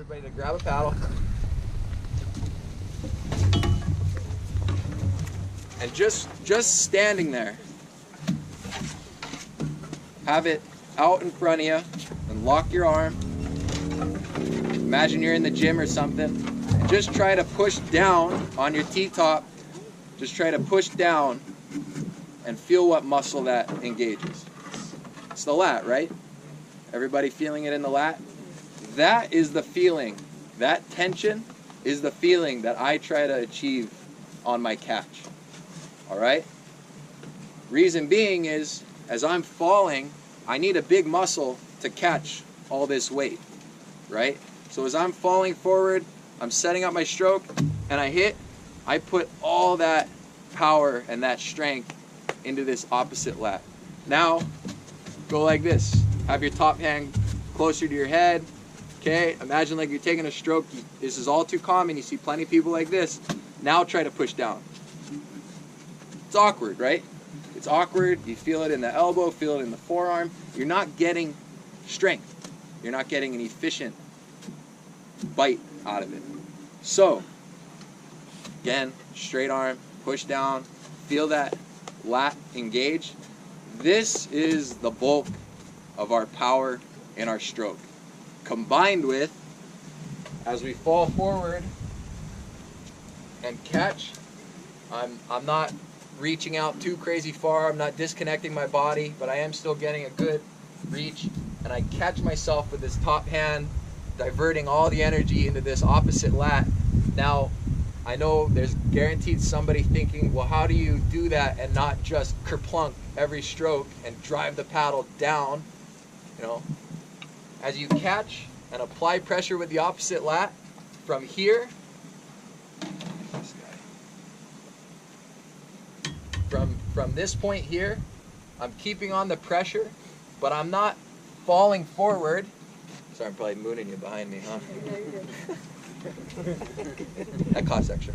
everybody to grab a paddle. And just standing there, have it out in front of you and lock your arm. Imagine you're in the gym or something. And just try to push down on your T-top. Just try to push down and feel what muscle that engages. It's the lat, right? Everybody feeling it in the lat? That is the feeling. That tension is the feeling that I try to achieve on my catch. All right? Reason being is, as I'm falling, I need a big muscle to catch all this weight, right? So as I'm falling forward, I'm setting up my stroke, and I hit, I put all that power and that strength into this opposite lat. Now, go like this. Have your top hand closer to your head. Okay, imagine like you're taking a stroke. This is all too common. You see plenty of people like this. Now try to push down. It's awkward, right? It's awkward. You feel it in the elbow, feel it in the forearm. You're not getting strength. You're not getting an efficient bite out of it. So, again, straight arm, push down, feel that lat engage. This is the bulk of our power in our stroke. Combined with, as we fall forward and catch, I'm not reaching out too crazy far, I'm not disconnecting my body, but I am still getting a good reach, and I catch myself with this top hand, diverting all the energy into this opposite lat. Now, I know there's guaranteed somebody thinking, well, how do you do that and not just kerplunk every stroke and drive the paddle down? You know, as you catch and apply pressure with the opposite lat from here, from this point here, I'm keeping on the pressure, but I'm not falling forward. Sorry, I'm probably mooning you behind me, huh? That costs extra.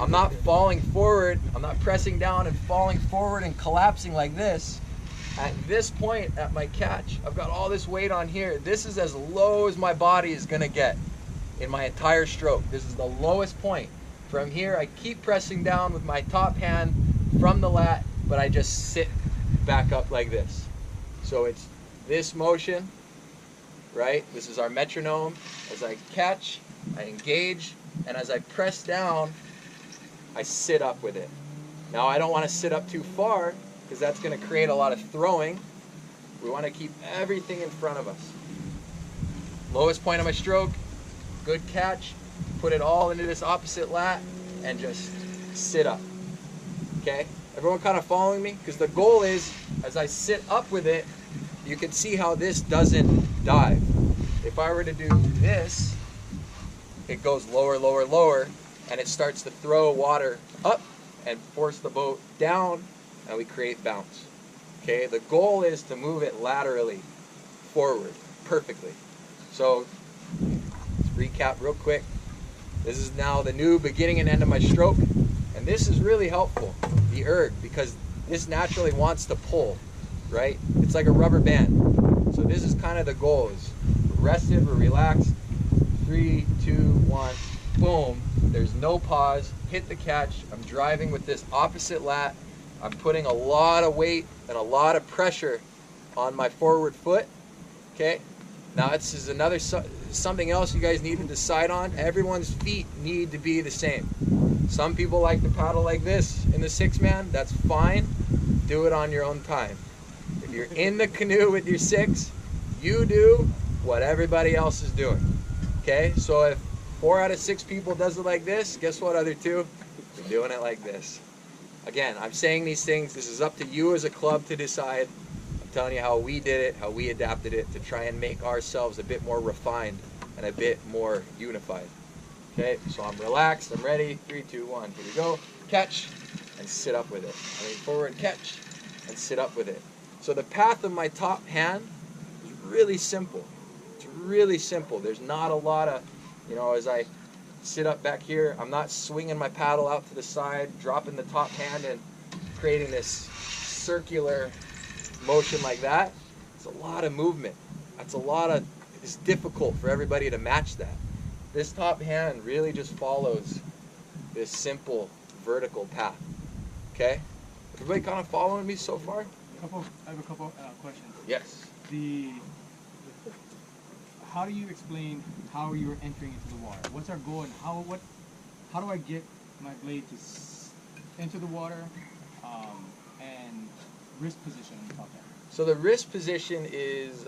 I'm not falling forward, I'm not pressing down and falling forward and collapsing like this. At this point at my catch, I've got all this weight on here. This is as low as my body is gonna get in my entire stroke. This is the lowest point. From here, I keep pressing down with my top hand from the lat, but I just sit back up like this. So it's this motion, right? This is our metronome. As I catch, I engage, and as I press down, I sit up with it. Now, I don't want to sit up too far, because that's going to create a lot of throwing. We want to keep everything in front of us. Lowest point of my stroke, good catch, put it all into this opposite lat, and just sit up. Okay? Everyone kind of following me? Because the goal is, as I sit up with it, you can see how this doesn't dive. If I were to do this, it goes lower, lower, lower, and it starts to throw water up and force the boat down, and we create bounce. Okay? The goal is to move it laterally forward perfectly. So, let's recap real quick. This is now the new beginning and end of my stroke, and this is really helpful, the erg, because this naturally wants to pull, right? It's like a rubber band. So this is kind of the goal, is we're rested, we're relaxed. 3, 2, 1, boom. There's no pause, hit the catch. I'm driving with this opposite lat. I'm putting a lot of weight and a lot of pressure on my forward foot, okay? Now this is another something else you guys need to decide on. Everyone's feet need to be the same. Some people like to paddle like this in the 6-man. That's fine. Do it on your own time. If you're in the canoe with your 6, you do what everybody else is doing. Okay? So if 4 out of 6 people does it like this, guess what, other 2? They're doing it like this. Again, I'm saying these things. This is up to you as a club to decide. Telling you how we did it, how we adapted it to try and make ourselves a bit more refined and a bit more unified. Okay, so I'm relaxed, I'm ready. 3, 2, 1, here we go. Catch and sit up with it. I mean, forward, catch and sit up with it. So the path of my top hand is really simple. It's really simple. There's not a lot of, you know, as I sit up back here, I'm not swinging my paddle out to the side, dropping the top hand and creating this circular motion like that. It's a lot of movement. That's a lot of it's difficult for everybody to match that. This top hand really just follows this simple vertical path. Okay? Everybody kind of following me so far? I have a couple questions. Yes. How do you explain how you're entering into the water? What's our goal, and how do I get my blade to enter the water and wrist position on the top end? So the wrist position is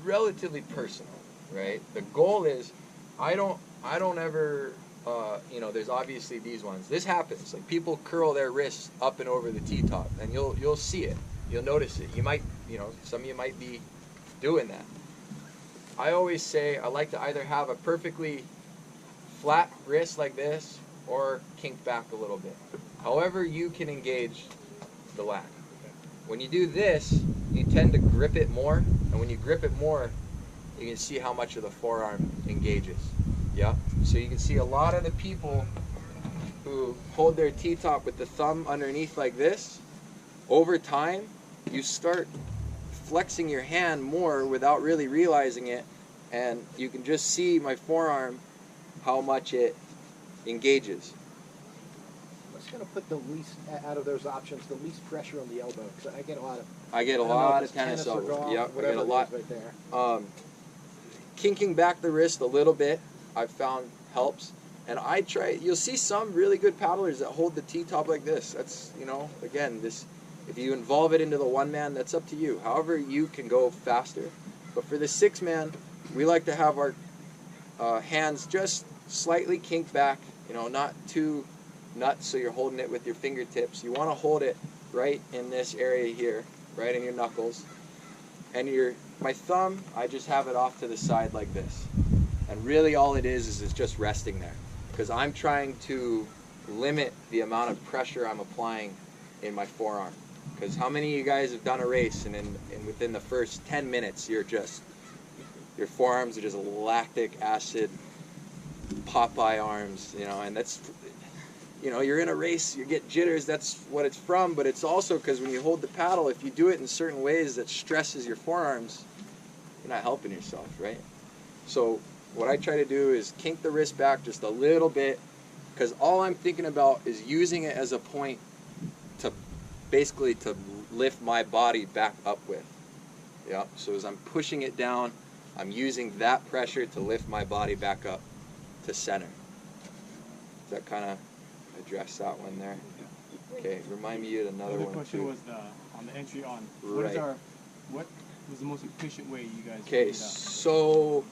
relatively personal, right? The goal is, I don't ever, you know, there's obviously these ones. This happens, like people curl their wrists up and over the T-top, and you'll see it, you'll notice it. You might, you know, some of you might be doing that. I always say I like to either have a perfectly flat wrist like this or kink back a little bit. However you can engage the lat. When you do this, you tend to grip it more, and when you grip it more, you can see how much of the forearm engages. Yeah? So you can see a lot of the people who hold their T-top with the thumb underneath like this, over time, you start flexing your hand more without really realizing it, and you can just see my forearm, how much it engages. I'm just going to put the least, out of those options, the least pressure on the elbow, because I get a lot of... I get a lot of tennis elbows. Yep, I get a lot. Right there. Kinking back the wrist a little bit, I've found helps. And I try, you'll see some really good paddlers that hold the T-top like this. That's, you know, again, this, if you involve it into the one man, that's up to you. However you can go faster. But for the six man, we like to have our hands just slightly kinked back, you know, not too nuts so you're holding it with your fingertips. You want to hold it right in this area here, right in your knuckles. And my thumb, I just have it off to the side like this. And really all it is it's just resting there. Because I'm trying to limit the amount of pressure I'm applying in my forearm. Because how many of you guys have done a race and within the first 10 minutes your forearms are just lactic acid Popeye arms, you know, and that's, you know, you're in a race, you get jitters, that's what it's from, but it's also because when you hold the paddle, if you do it in certain ways that stresses your forearms, you're not helping yourself, right? So what I try to do is kink the wrist back just a little bit, because all I'm thinking about is using it as a point to basically to lift my body back up with. Yeah, so as I'm pushing it down, I'm using that pressure to lift my body back up to center. Does that kind of address that one there? Okay, remind me of another one. The question was on the entry on. Right. What was the most efficient way you guys? Okay, so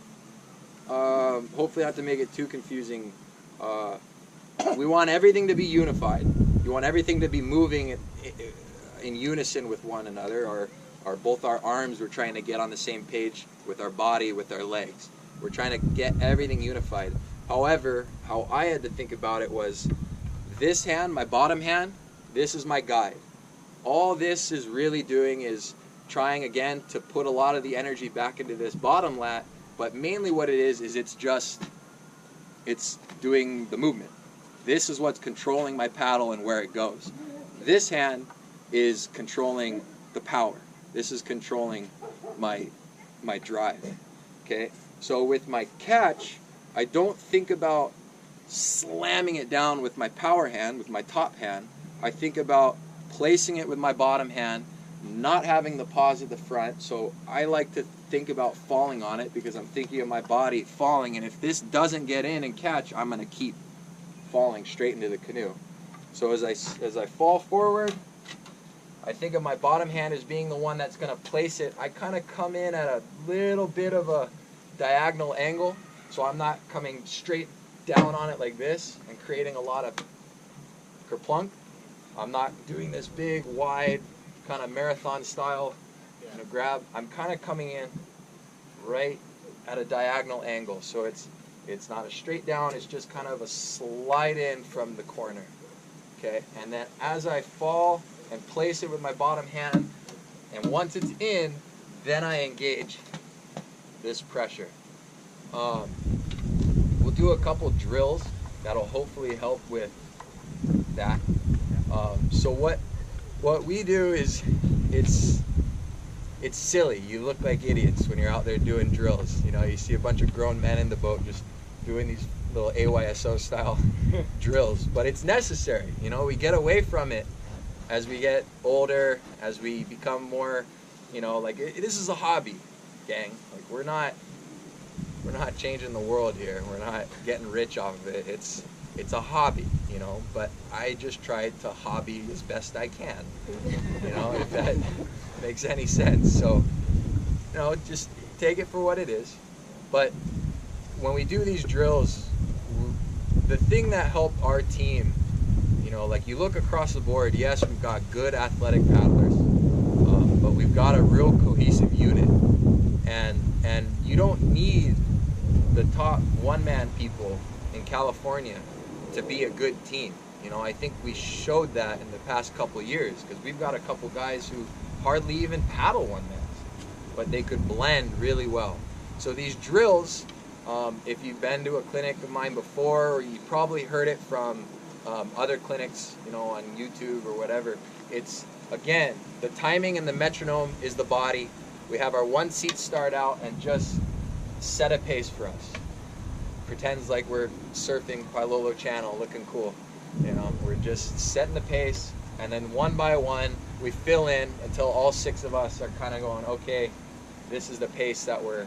hopefully not to make it too confusing. We want everything to be unified. You want everything to be moving in unison with one another, or both our arms, we're trying to get on the same page with our body, with our legs. We're trying to get everything unified. However, how I had to think about it was this hand, my bottom hand, this is my guide. All this is really doing is trying again to put a lot of the energy back into this bottom lat, but mainly what it is it's doing the movement. This is what's controlling my paddle and where it goes. This hand is controlling the power. This is controlling my drive. Okay? So with my catch, I don't think about slamming it down with my power hand, with my top hand. I think about placing it with my bottom hand, not having the pause at the front. So I like to think about falling on it because I'm thinking of my body falling, and if this doesn't get in and catch, I'm going to keep falling straight into the canoe. So as I fall forward, I think of my bottom hand as being the one that's going to place it. I kind of come in at a little bit of a diagonal angle, so I'm not coming straight down on it like this and creating a lot of kerplunk. I'm not doing this big, wide, kind of marathon style grab. I'm kind of coming in right at a diagonal angle, so it's not a straight down, it's just kind of a slide in from the corner. Okay, and then as I fall and place it with my bottom hand, and once it's in, then I engage this pressure. We'll do a couple drills that'll hopefully help with that. So what we do is it's silly. You look like idiots when you're out there doing drills. You know, you see a bunch of grown men in the boat just doing these little AYSO style drills, but it's necessary. You know, we get away from it as we get older, as we become more, you know, like this is a hobby, gang. Like we're not changing the world here. We're not getting rich off of it. It's a hobby, you know, but I just try to hobby as best I can, you know, if that makes any sense. So, you know, just take it for what it is. But when we do these drills, the thing that helped our team, you know, like you look across the board, yes, we've got good athletic paddlers, but we've got a real cohesive unit. And you don't need the top one-man people in California to be a good team. You know, I think we showed that in the past couple of years, because we've got a couple guys who hardly even paddle one-mans, but they could blend really well. So these drills, if you've been to a clinic of mine before, or you probably heard it from other clinics, you know, on YouTube or whatever, it's, again, the timing and the metronome is the body. We have our one seat start out and just set a pace for us. Pretends like we're surfing Pailolo Channel, looking cool. You know, we're just setting the pace, and then one by one, we fill in until all 6 of us are kind of going, okay, this is the pace that we're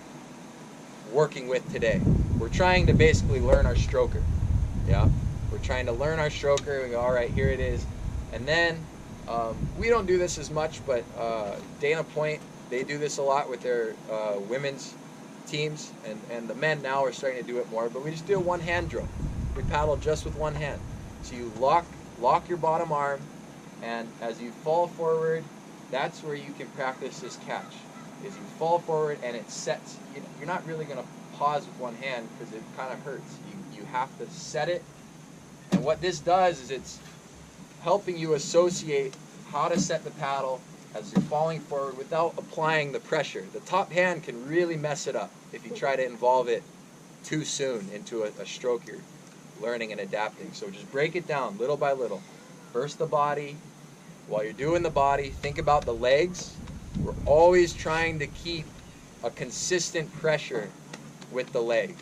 working with today. We're trying to basically learn our stroker. Yeah, we're trying to learn our stroker. We go, all right, here it is. And then we don't do this as much, but Dana Point, they do this a lot with their women's teams, and the men now are starting to do it more, but we just do a one-hand drill. We paddle just with one hand. So you lock your bottom arm, and as you fall forward, that's where you can practice this catch. Is you fall forward and it sets. You're not really going to pause with one hand because it kind of hurts. You have to set it, and what this does is it's helping you associate how to set the paddle as you're falling forward without applying the pressure. The top hand can really mess it up if you try to involve it too soon into a stroke you're learning and adapting. So just break it down little by little. First the body. While you're doing the body, think about the legs. We're always trying to keep a consistent pressure with the leg,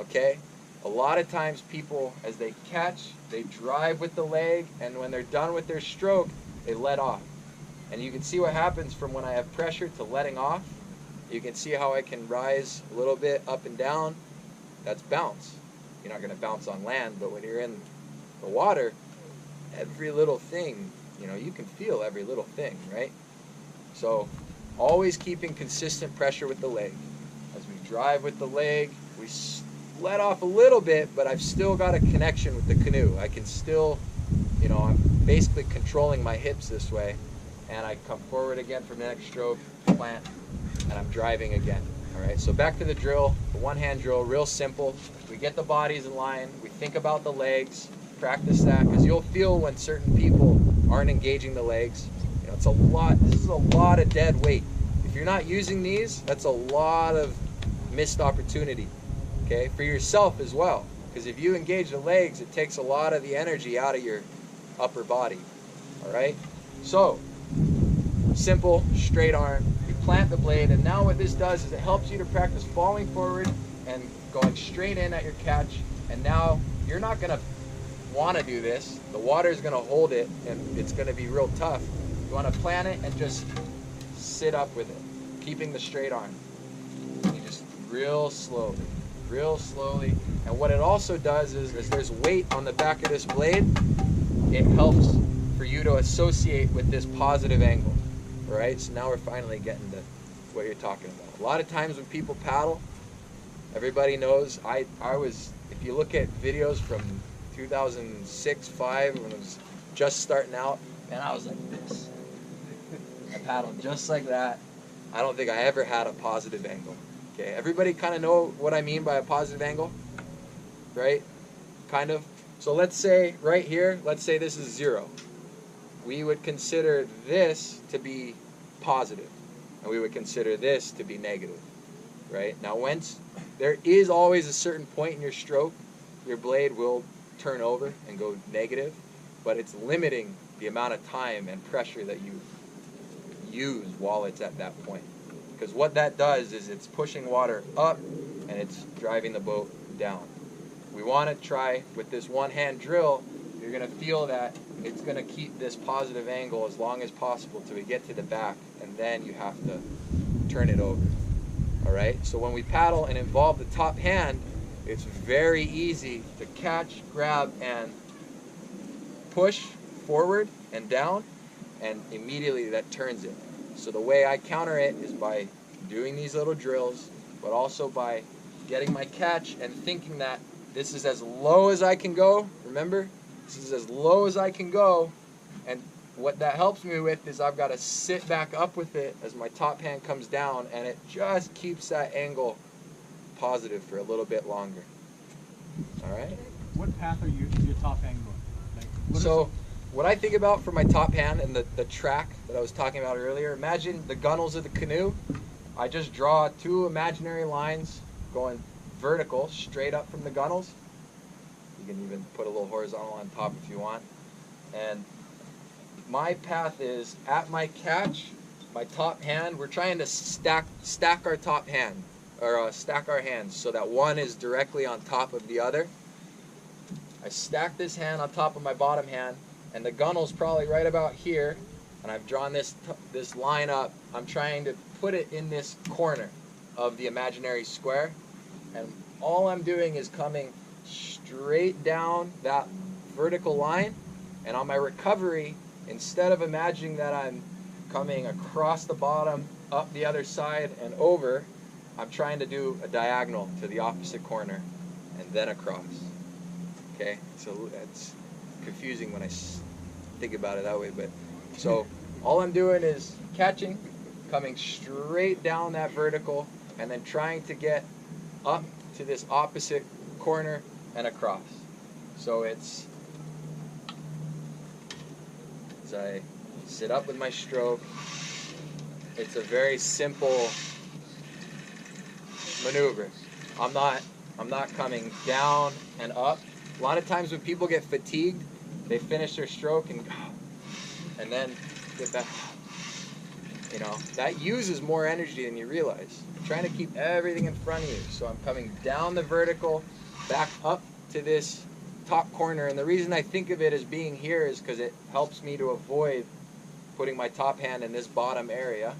okay? A lot of times people, as they catch, they drive with the leg, and when they're done with their stroke, they let off. And you can see what happens from when I have pressure to letting off. You can see how I can rise a little bit up and down. That's bounce. You're not going to bounce on land, but when you're in the water, every little thing, you know, you can feel every little thing, right? So always keeping consistent pressure with the leg. As we drive with the leg, we let off a little bit, but I've still got a connection with the canoe. I can still, you know, I'm basically controlling my hips this way. And I come forward again from the next stroke, plant, and I'm driving again. All right, so back to the drill, the one-hand drill, real simple. We get the bodies in line, we think about the legs, practice that, because you'll feel when certain people aren't engaging the legs. You know, it's a lot, this is a lot of dead weight. If you're not using these, that's a lot of missed opportunity, okay, for yourself as well. Because if you engage the legs, it takes a lot of the energy out of your upper body, all right? So, simple, straight arm, you plant the blade, and now what this does is it helps you to practice falling forward and going straight in at your catch, and now you're not going to want to do this. The water is going to hold it, and it's going to be real tough. You want to plant it and just sit up with it, keeping the straight arm. You just real slowly, and what it also does is, as there's weight on the back of this blade, it helps for you to associate with this positive angle. Right, so now we're finally getting to what you're talking about. A lot of times when people paddle, everybody knows I was, if you look at videos from 2006, 5, when it was just starting out, and I was like this. I paddled just like that. I don't think I ever had a positive angle. Okay, everybody kind of know what I mean by a positive angle, right? Kind of. So let's say right here, let's say this is 0. We would consider this to be positive, and we would consider this to be negative, right? Now, once there is always a certain point in your stroke, your blade will turn over and go negative, but it's limiting the amount of time and pressure that you use while it's at that point. Because what that does is it's pushing water up and it's driving the boat down. We want to try with this one-hand drill, you're going to feel that it's going to keep this positive angle as long as possible till we get to the back, and then you have to turn it over. Alright, so when we paddle and involve the top hand, it's very easy to catch, grab, and push forward and down, and immediately that turns it. So the way I counter it is by doing these little drills, but also by getting my catch and thinking that this is as low as I can go. Remember, this is as low as I can go, and what that helps me with is I've got to sit back up with it as my top hand comes down, and it just keeps that angle positive for a little bit longer. Alright? What path are is your top hand going? Like, So what I think about for my top hand and the track that I was talking about earlier, imagine the gunnels of the canoe. I just draw two imaginary lines going vertical straight up from the gunnels. You can even put a little horizontal on top if you want. And my path is at my catch, my top hand, we're trying to stack our top hand, or stack our hands so that one is directly on top of the other. I stack this hand on top of my bottom hand, and the gunnel's probably right about here, and I've drawn this line up. I'm trying to put it in this corner of the imaginary square, and all I'm doing is coming straight down that vertical line, and on my recovery, instead of imagining that I'm coming across the bottom, up the other side, and over, I'm trying to do a diagonal to the opposite corner, and then across. Okay, so it's confusing when I think about it that way, but so all I'm doing is catching, coming straight down that vertical, and then trying to get up to this opposite corner and across. So it's as I sit up with my stroke, it's a very simple maneuver. I'm not coming down and up. A lot of times when people get fatigued, they finish their stroke and then get back. You know, that uses more energy than you realize. I'm trying to keep everything in front of you. So I'm coming down the vertical, back up to this top corner. And the reason I think of it as being here is because it helps me to avoid putting my top hand in this bottom area.